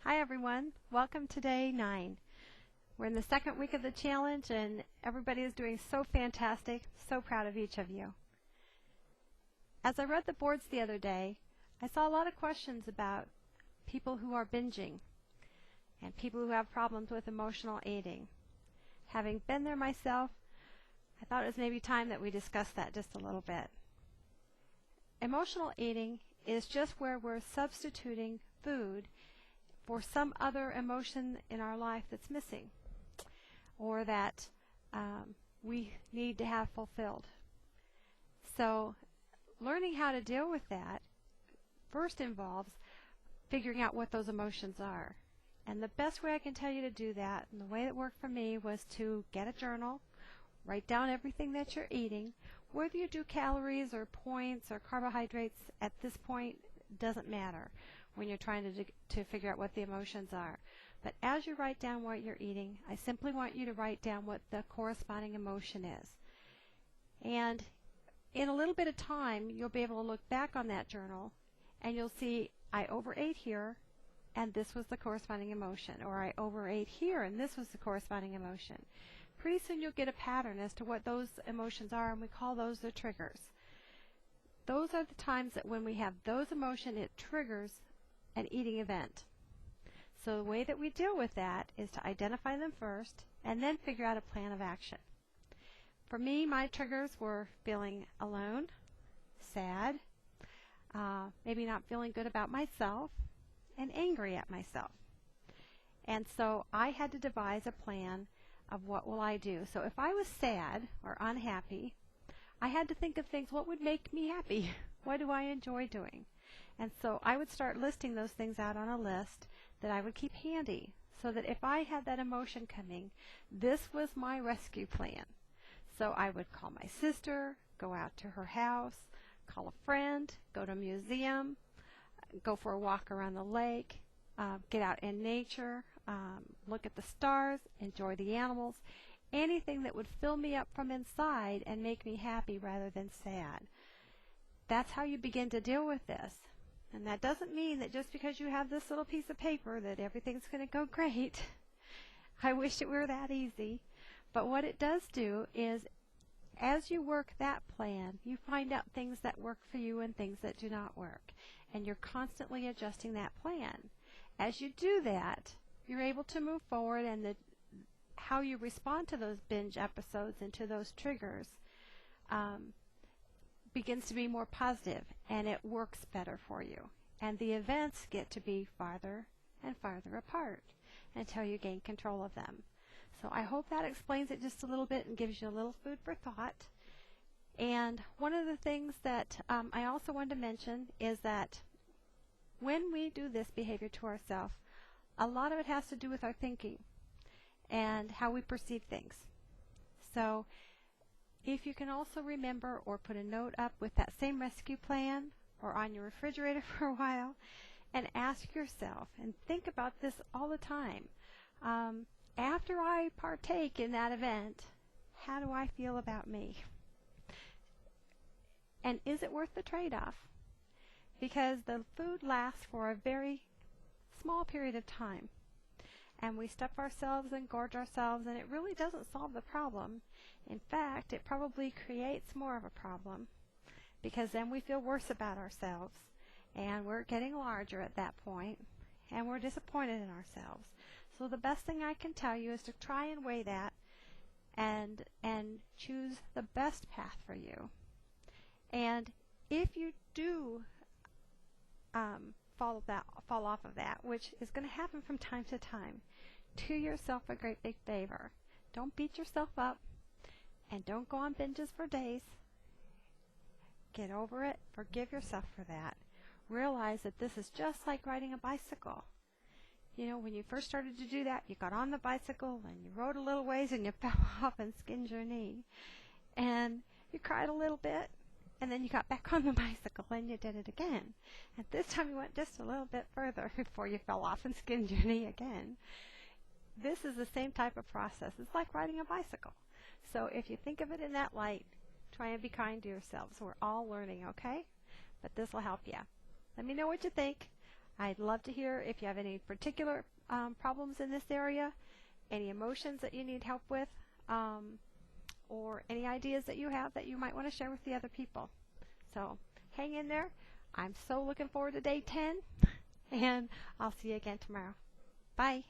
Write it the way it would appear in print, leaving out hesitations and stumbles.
Hi everyone, welcome to day 9. We're in the second week of the challenge and everybody is doing so fantastic. So proud of each of you. As I read the boards the other day, I saw a lot of questions about people who are binging and people who have problems with emotional eating. Having been there myself, I thought it was maybe time that we discuss that just a little bit. Emotional eating is just where we're substituting food for some other emotion in our life that's missing or that we need to have fulfilled. So learning how to deal with that first involves figuring out what those emotions are. And the best way I can tell you to do that, and the way that worked for me, was to get a journal, write down everything that you're eating. Whether you do calories or points or carbohydrates at this point doesn't matter when you're trying to figure out what the emotions are. But as you write down what you're eating, I simply want you to write down what the corresponding emotion is. And in a little bit of time, you'll be able to look back on that journal and you'll see, I overate here and this was the corresponding emotion, or I overate here and this was the corresponding emotion. Pretty soon you'll get a pattern as to what those emotions are, and we call those the triggers. Those are the times that when we have those emotions, it triggers an eating event. So the way that we deal with that is to identify them first and then figure out a plan of action. For me, my triggers were feeling alone, sad, maybe not feeling good about myself, and angry at myself. And so I had to devise a plan of what will I do. So if I was sad or unhappy, I had to think of things, what would make me happy? What do I enjoy doing? And so I would start listing those things out on a list that I would keep handy so that if I had that emotion coming, this was my rescue plan. So I would call my sister, go out to her house, call a friend, go to a museum, go for a walk around the lake, get out in nature, look at the stars, enjoy the animals, anything that would fill me up from inside and make me happy rather than sad. That's how you begin to deal with this. And that doesn't mean that just because you have this little piece of paper that everything's going to go great. I wish it were that easy. But what it does do is, as you work that plan, you find out things that work for you and things that do not work. And you're constantly adjusting that plan. As you do that, you're able to move forward, and how you respond to those binge episodes and to those triggers begins to be more positive, and it works better for you. And the events get to be farther and farther apart until you gain control of them. So I hope that explains it just a little bit and gives you a little food for thought. And one of the things that I also wanted to mention is that when we do this behavior to ourselves, a lot of it has to do with our thinking and how we perceive things. So if you can also remember or put a note up with that same rescue plan or on your refrigerator for a while, and ask yourself and think about this all the time. After I partake in that event, how do I feel about me? And is it worth the trade-off? Because the food lasts for a very small period of time. And we stuff ourselves and gorge ourselves, and it really doesn't solve the problem. In fact, it probably creates more of a problem, because then we feel worse about ourselves, and we're getting larger at that point, and we're disappointed in ourselves. So the best thing I can tell you is to try and weigh that and choose the best path for you. And if you do fall off of that, which is going to happen from time to time, do yourself a great big favor. Don't beat yourself up, and don't go on binges for days. Get over it. Forgive yourself for that. Realize that this is just like riding a bicycle. You know, when you first started to do that, you got on the bicycle and you rode a little ways and you fell off and skinned your knee. And you cried a little bit, and then you got back on the bicycle and you did it again. And this time you went just a little bit further before you fell off and skinned your knee again. This is the same type of process. It's like riding a bicycle. So if you think of it in that light, try and be kind to yourselves. We're all learning, okay? But this will help you. Let me know what you think. I'd love to hear if you have any particular problems in this area, any emotions that you need help with, or any ideas that you have that you might want to share with the other people. So hang in there. I'm so looking forward to day 10, and I'll see you again tomorrow. Bye.